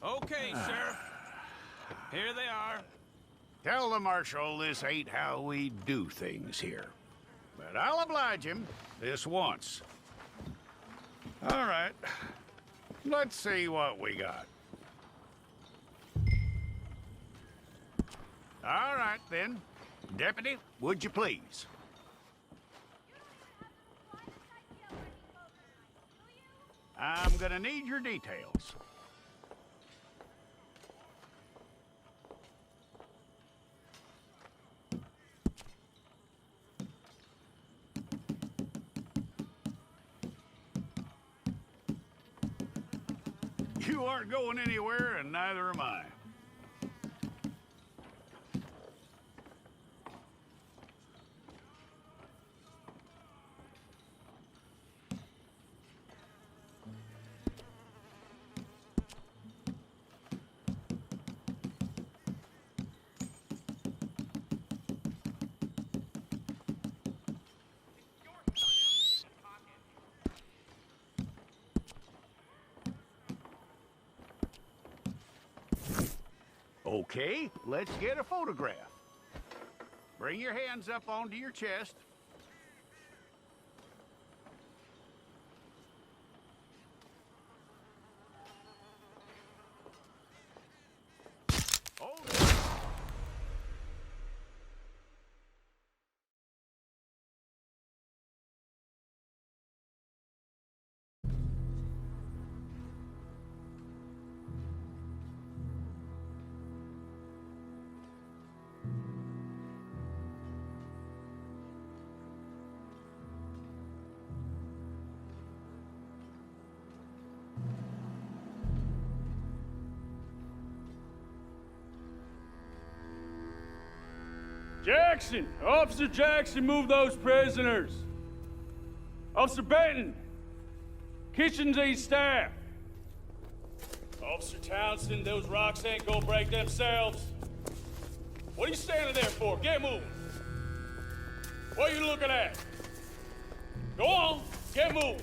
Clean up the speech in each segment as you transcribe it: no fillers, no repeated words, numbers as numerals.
Okay, Sheriff. Here they are. Tell the Marshal this ain't how we do things here. But I'll oblige him this once. All right. Let's see what we got. All right, then. Deputy, would you please? I'm gonna need your details. You aren't going anywhere, and neither am I. Okay, let's get a photograph. Bring your hands up onto your chest. Hold it. Jackson! Officer Jackson, move those prisoners! Officer Benton! Kitchens these staff! Officer Townsend, those rocks ain't gonna break themselves. What are you standing there for? Get moving! What are you looking at? Go on, get moving!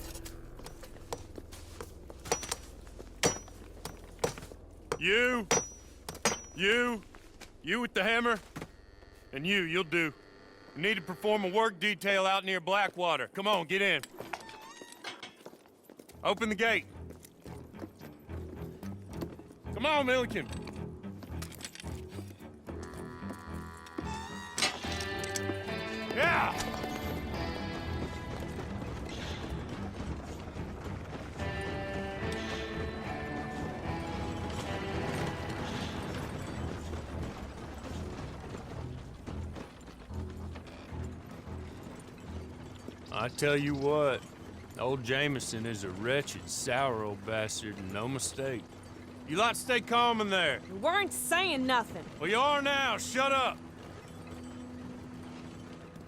You with the hammer? And you'll do. You need to perform a work detail out near Blackwater. Come on, get in. Open the gate. Come on, Milliken. Yeah! I tell you what, old Jameson is a wretched, sour old bastard, and no mistake. You lot stay calm in there. You weren't saying nothing. Well, you are now. Shut up.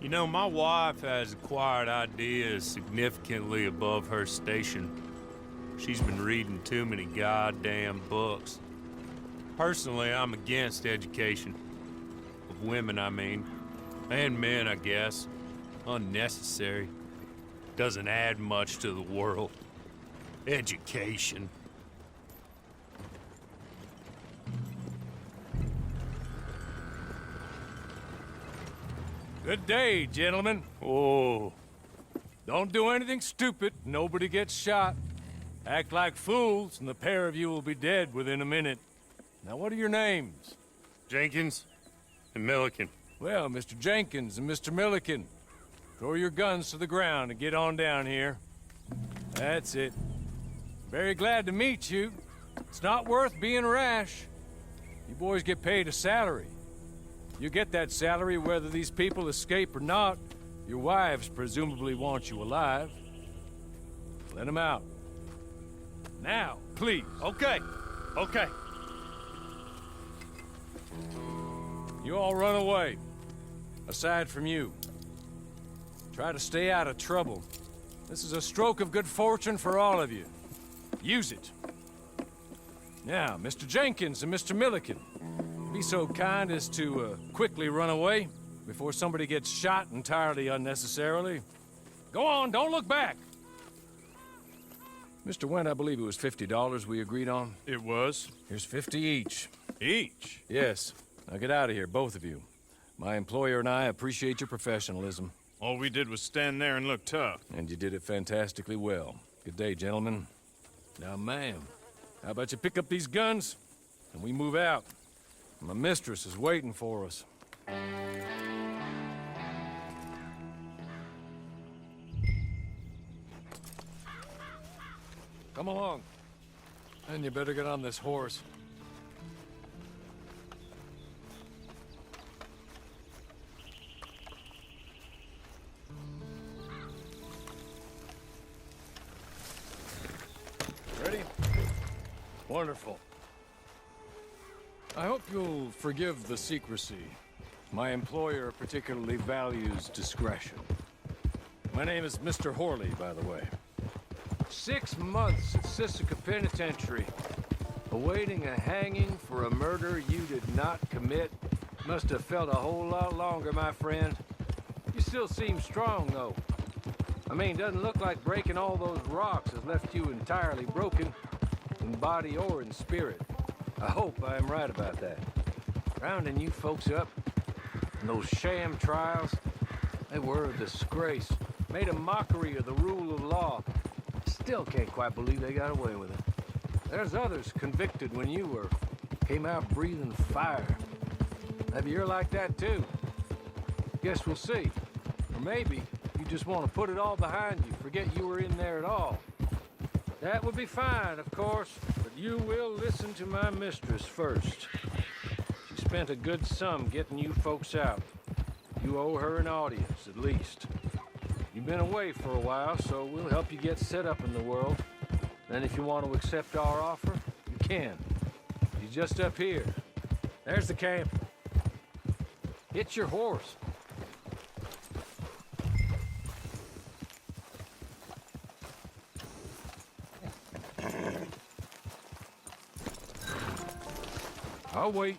You know, my wife has acquired ideas significantly above her station. She's been reading too many goddamn books. Personally, I'm against education. Of women, I mean. And men, I guess. Unnecessary. Doesn't add much to the world. Education. Good day, gentlemen. Oh. Don't do anything stupid. Nobody gets shot. Act like fools, and the pair of you will be dead within a minute. Now, what are your names? Jenkins and Milliken. Well, Mr. Jenkins and Mr. Milliken, throw your guns to the ground and get on down here. That's it. Very glad to meet you. It's not worth being rash. You boys get paid a salary. You get that salary whether these people escape or not. Your wives presumably want you alive. Let them out. Now, please. Okay. Okay. You all run away. Aside from you. Try to stay out of trouble. This is a stroke of good fortune for all of you. Use it. Now, Mr. Jenkins and Mr. Milliken, be so kind as to quickly run away before somebody gets shot entirely unnecessarily. Go on, don't look back. Mr. Wendt, I believe it was $50 we agreed on. It was. Here's 50 each. Each? Yes. Now get out of here, both of you. My employer and I appreciate your professionalism. All we did was stand there and look tough. And you did it fantastically well. Good day, gentlemen. Now, ma'am, how about you pick up these guns and we move out? My mistress is waiting for us. Come along. And you better get on this horse. Ready? Wonderful. I hope you'll forgive the secrecy. My employer particularly values discretion. My name is Mr. Horley, by the way. 6 months at Sisika Penitentiary, awaiting a hanging for a murder you did not commit. Must have felt a whole lot longer, my friend. You still seem strong, though. I mean, doesn't look like breaking all those rocks has left you entirely broken, in body or in spirit. I hope I am right about that. Rounding you folks up, and those sham trials, they were a disgrace. Made a mockery of the rule of law. Still can't quite believe they got away with it. There's others convicted when you were. Came out breathing fire. Maybe you're like that too. Guess we'll see. Or maybe you just want to put it all behind you, forget you were in there at all. That would be fine, of course, but you will listen to my mistress first. She spent a good sum getting you folks out. You owe her an audience, at least. You've been away for a while, so we'll help you get set up in the world. Then if you want to accept our offer, you can. She's just up here. There's the camp. Hit your horse. I'll wait.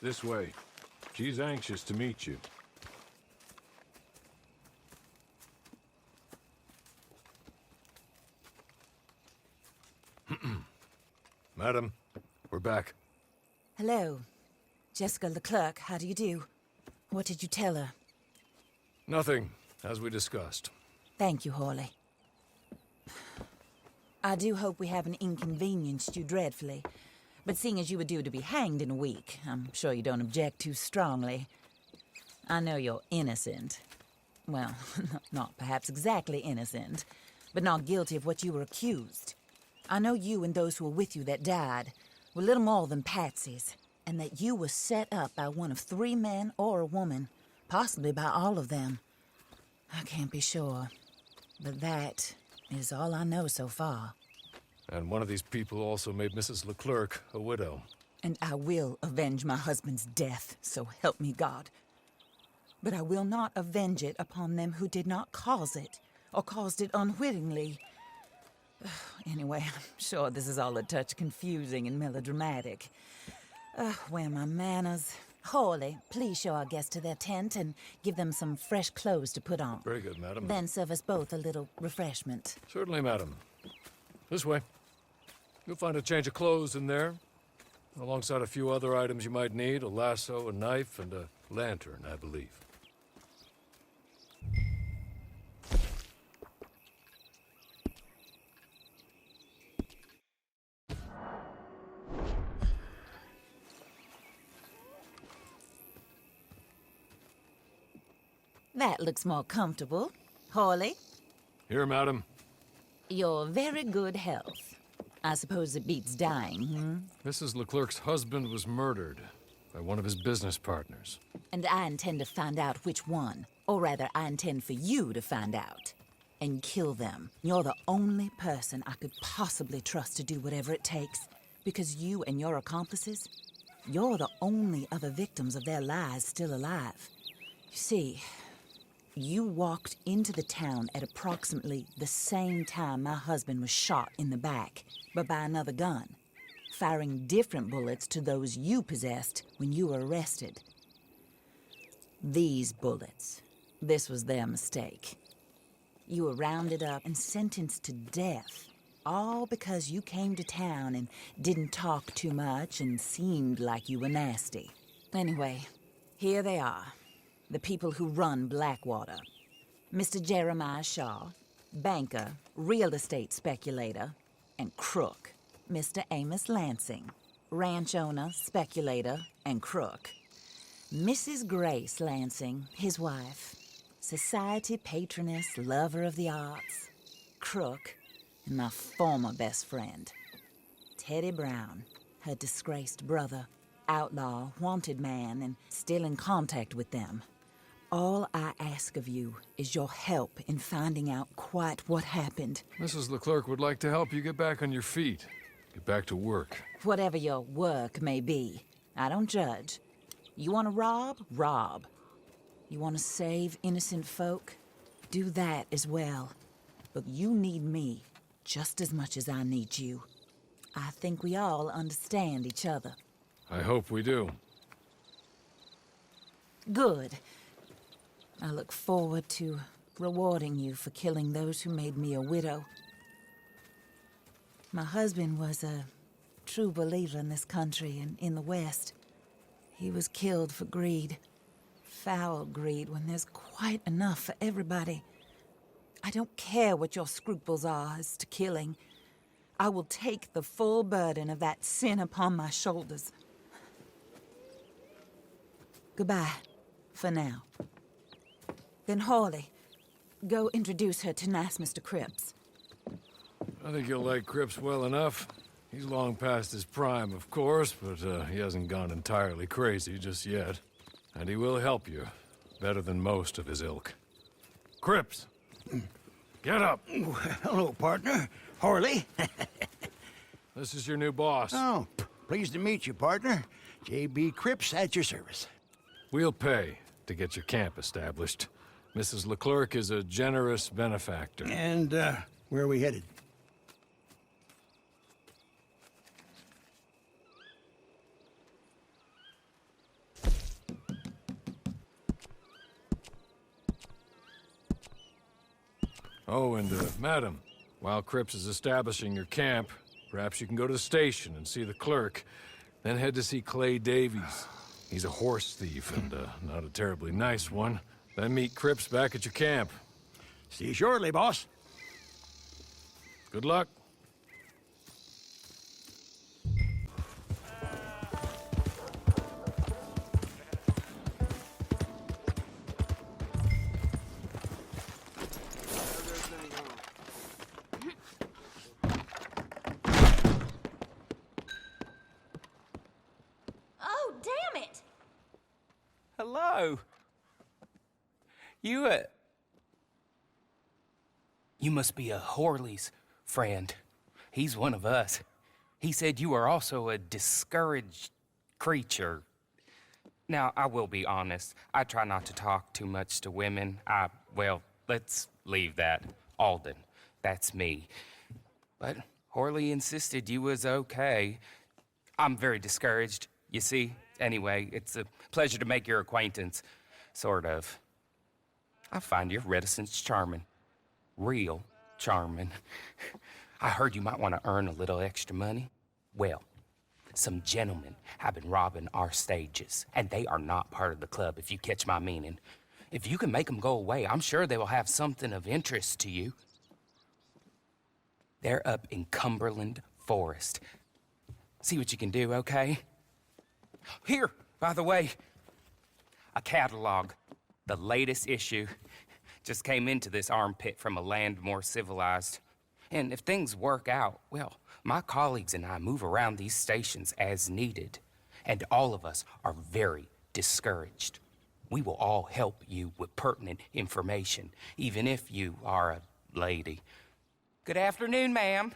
This way. She's anxious to meet you. Madam, we're back. Hello. Jessica Leclerc, how do you do? What did you tell her? Nothing, as we discussed. Thank you, Hawley. I do hope we haven't inconvenienced you dreadfully. But seeing as you were due to be hanged in a week, I'm sure you don't object too strongly. I know you're innocent. Well, not perhaps exactly innocent, but not guilty of what you were accused. I know you and those who were with you that died were little more than patsies, and that you were set up by one of 3 men or a woman, possibly by all of them. I can't be sure, but that is all I know so far. And one of these people also made Mrs. Leclerc a widow. And I will avenge my husband's death, so help me God. But I will not avenge it upon them who did not cause it, or caused it unwittingly. Anyway, I'm sure this is all a touch confusing and melodramatic. Where are my manners? Hawley, please show our guests to their tent and give them some fresh clothes to put on. Very good, madam. Then serve us both a little refreshment. Certainly, madam. This way. You'll find a change of clothes in there, alongside a few other items you might need, a lasso, a knife, and a lantern, I believe. That looks more comfortable. Hawley, Here, madam. your very good health. I suppose it beats dying, Mrs. Leclerc's husband was murdered by one of his business partners. And I intend to find out which one. Or rather, I intend for you to find out. And kill them. You're the only person I could possibly trust to do whatever it takes. Because you and your accomplices, you're the only other victims of their lies still alive. You see, you walked into the town at approximately the same time my husband was shot in the back, but by another gun, firing different bullets to those you possessed when you were arrested. These bullets This was their mistake. You were rounded up and sentenced to death, all because you came to town and didn't talk too much and seemed like you were nasty. Anyway, here they are, the people who run Blackwater. Mr. Jeremiah Shaw, banker, real estate speculator, and crook. Mr. Amos Lansing, ranch owner, speculator, and crook. Mrs. Grace Lansing, his wife, society patroness, lover of the arts, crook, and my former best friend. Teddy Brown, her disgraced brother, outlaw, wanted man, and still in contact with them. All I ask of you is your help in finding out quite what happened. Mrs. Leclerc would like to help you get back on your feet. Get back to work. Whatever your work may be, I don't judge. You want to rob? Rob. You want to save innocent folk? Do that as well. But you need me just as much as I need you. I think we all understand each other. I hope we do. Good. I look forward to rewarding you for killing those who made me a widow. My husband was a true believer in this country and in the West. He was killed for greed. Foul greed when there's quite enough for everybody. I don't care what your scruples are as to killing. I will take the full burden of that sin upon my shoulders. Goodbye, for now. Then Hawley, go introduce her to nice Mr. Cripps. I think you'll like Cripps well enough. He's long past his prime, of course, but he hasn't gone entirely crazy just yet. And he will help you, better than most of his ilk. Cripps! Get up! Hello, partner. Harley. This is your new boss. Oh, pleased to meet you, partner. J.B. Cripps at your service. We'll pay to get your camp established. Mrs. Leclerc is a generous benefactor. And, where are we headed? Oh, and, madam, while Cripps is establishing your camp, perhaps you can go to the station and see the clerk, then head to see Clay Davies. He's a horse thief, and, not a terribly nice one. Then meet Cripps back at your camp. See you shortly, boss. Good luck. Oh, damn it! Hello. You must be a Horley's friend. He's one of us. He said you are also a discouraged creature. Now, I will be honest. I try not to talk too much to women. Well, let's leave that. Alden, that's me. But Horley insisted you was okay. I'm very discouraged, you see. Anyway, it's a pleasure to make your acquaintance. Sort of. I find your reticence charming. Real charming. I heard you might want to earn a little extra money. Well, some gentlemen have been robbing our stages, and they are not part of the club, if you catch my meaning. If you can make them go away, I'm sure they will have something of interest to you. They're up in Cumberland Forest. See what you can do, okay? Here, by the way, a catalog. The latest issue. Just came into this armpit from a land more civilized. And if things work out, well, my colleagues and I move around these stations as needed. And all of us are very discouraged. We will all help you with pertinent information, even if you are a lady. Good afternoon, ma'am.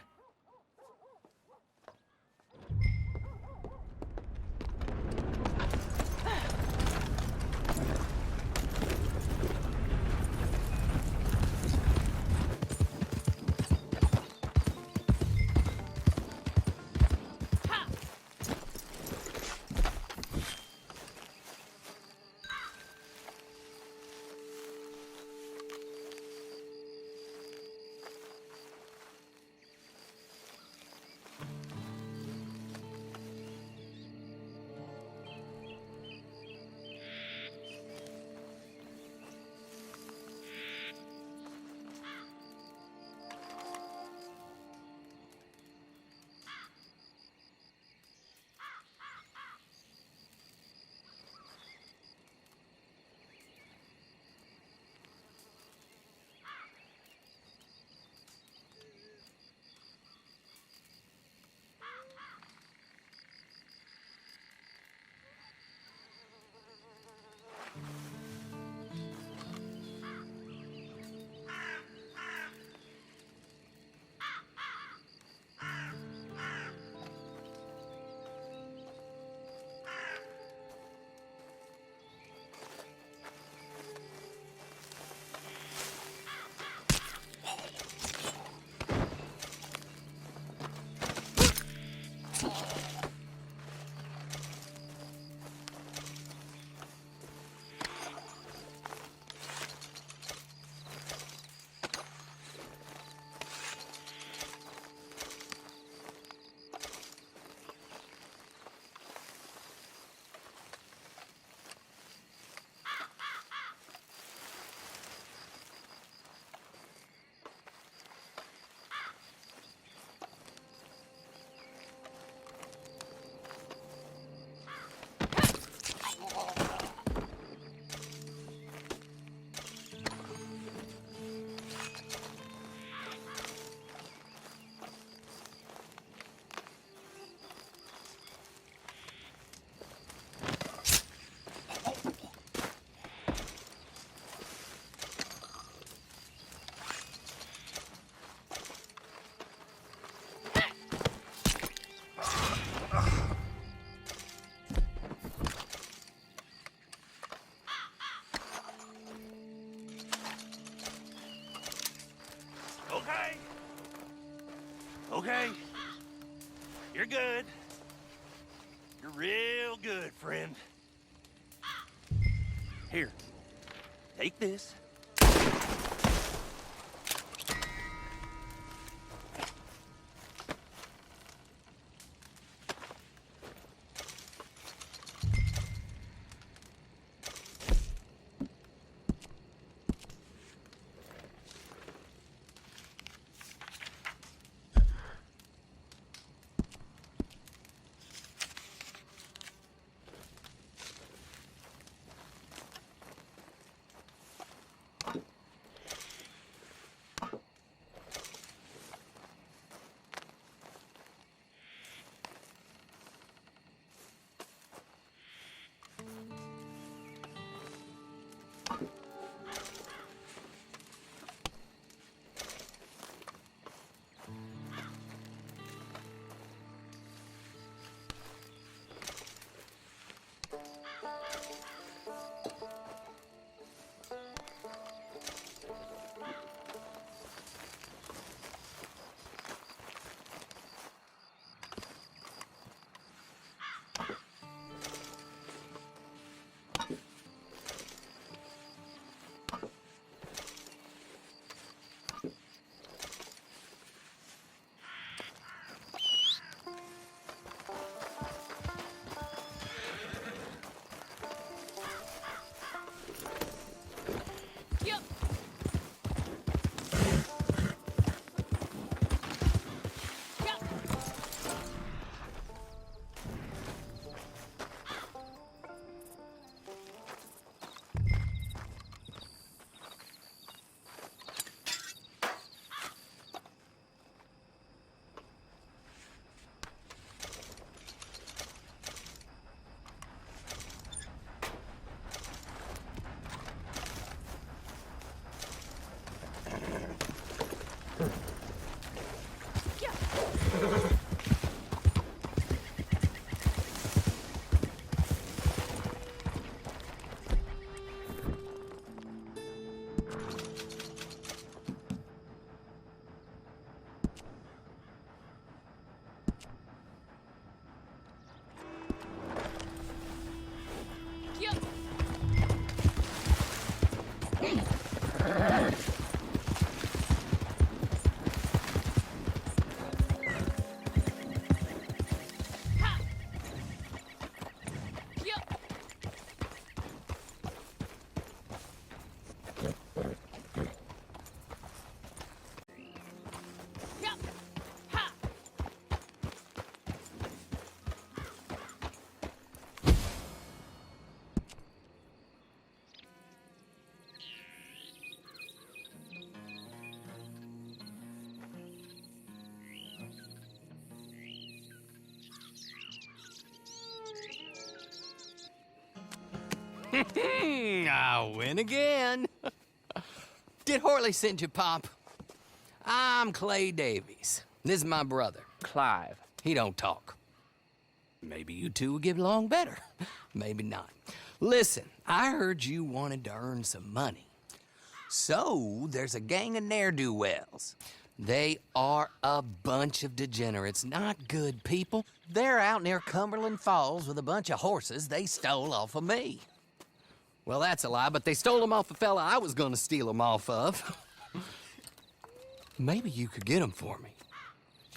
Okay. Okay. You're good. You're real good, friend. Here. Take this. I win again. Did Horley send you, Pop? I'm Clay Davies. This is my brother, Clive. He don't talk. Maybe you two will get along better. Maybe not. Listen, I heard you wanted to earn some money. So, there's a gang of ne'er-do-wells. They are a bunch of degenerates, not good people. They're out near Cumberland Falls with a bunch of horses they stole off of me. Well, that's a lie, but they stole them off a fella I was gonna steal them off of. Maybe you could get them for me.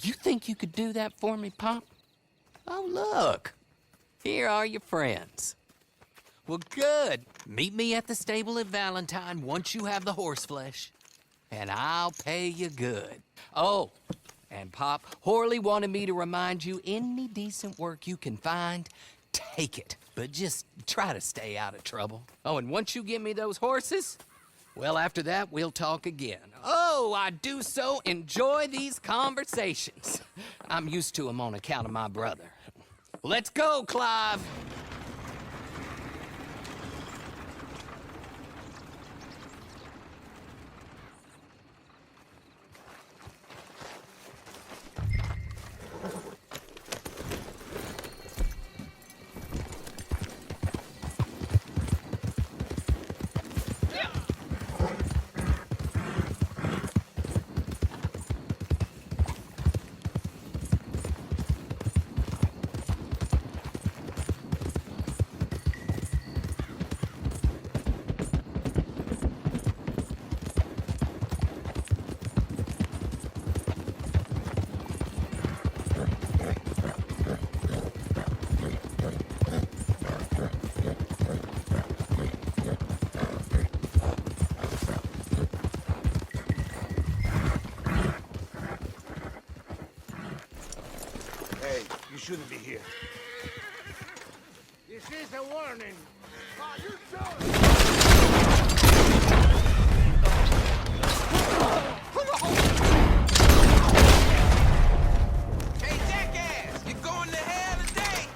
You think you could do that for me, Pop? Oh, look. Here are your friends. Well, good. Meet me at the stable at Valentine once you have the horse flesh, and I'll pay you good. Oh, and Pop, Horley wanted me to remind you, any decent work you can find, take it. But just try to stay out of trouble. Oh, and once you give me those horses, well, after that, we'll talk again. Oh, I do so enjoy these conversations. I'm used to them on account of my brother. Let's go, Clive. You shouldn't be here. This is a warning. Hey, jackass! You're going to hell today!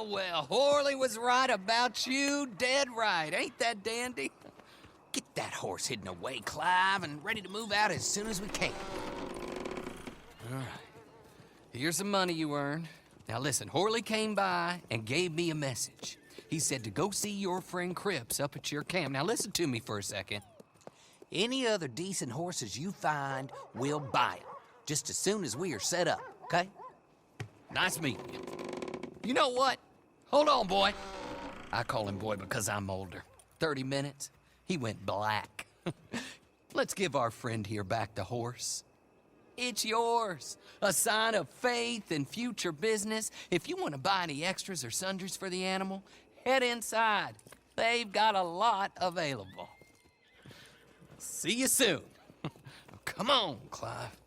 Well, Horley was right about you, dead right. Ain't that dandy? Get that horse hidden away, Clive, and ready to move out as soon as we can. All right. Here's the money you earned. Now listen, Horley came by and gave me a message. He said to go see your friend Cripps up at your camp. Now listen to me for a second. Any other decent horses you find, we'll buy them. Just as soon as we are set up, okay? Nice meeting you. You know what? Hold on, boy. I call him boy because I'm older. 30 minutes, he went black. Let's give our friend here back the horse. It's yours. A sign of faith and future business. If you want to buy any extras or sundries for the animal, head inside. They've got a lot available. See you soon. Come on, Clive.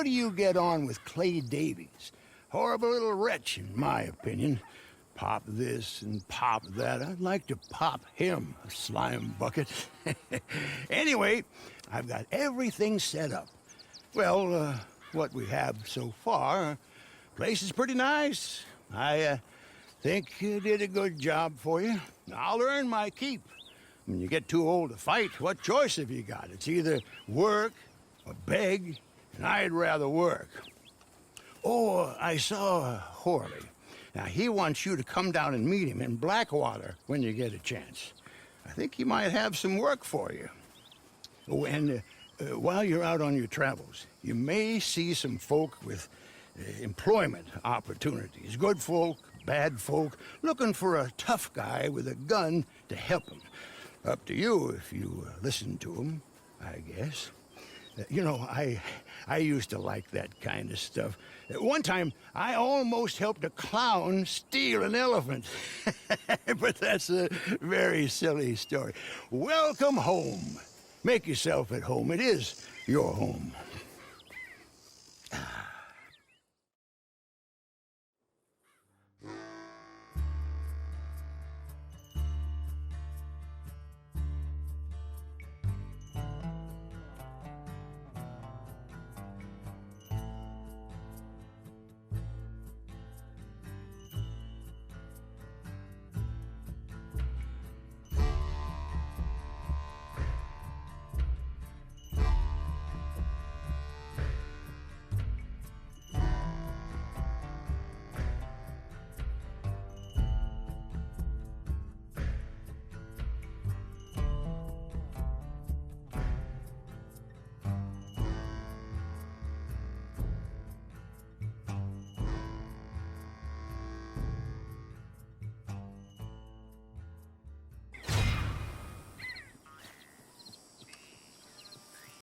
do you get on with Clay Davies? Horrible little wretch, in my opinion. Pop this and pop that. I'd like to pop him, a slime bucket. Anyway, I've got everything set up. Well, what we have so far, place is pretty nice. I think you did a good job for you. I'll earn my keep. When you get too old to fight, what choice have you got? It's either work or beg, and I'd rather work. Oh, I saw Horley. Now, he wants you to come down and meet him in Blackwater when you get a chance. I think he might have some work for you. Oh, and while you're out on your travels, you may see some folk with employment opportunities. Good folk, bad folk, looking for a tough guy with a gun to help them. Up to you if you listen to them, I guess. You know, I used to like that kind of stuff. One time, I almost helped a clown steal an elephant. But that's a very silly story. Welcome home. Make yourself at home. It is your home.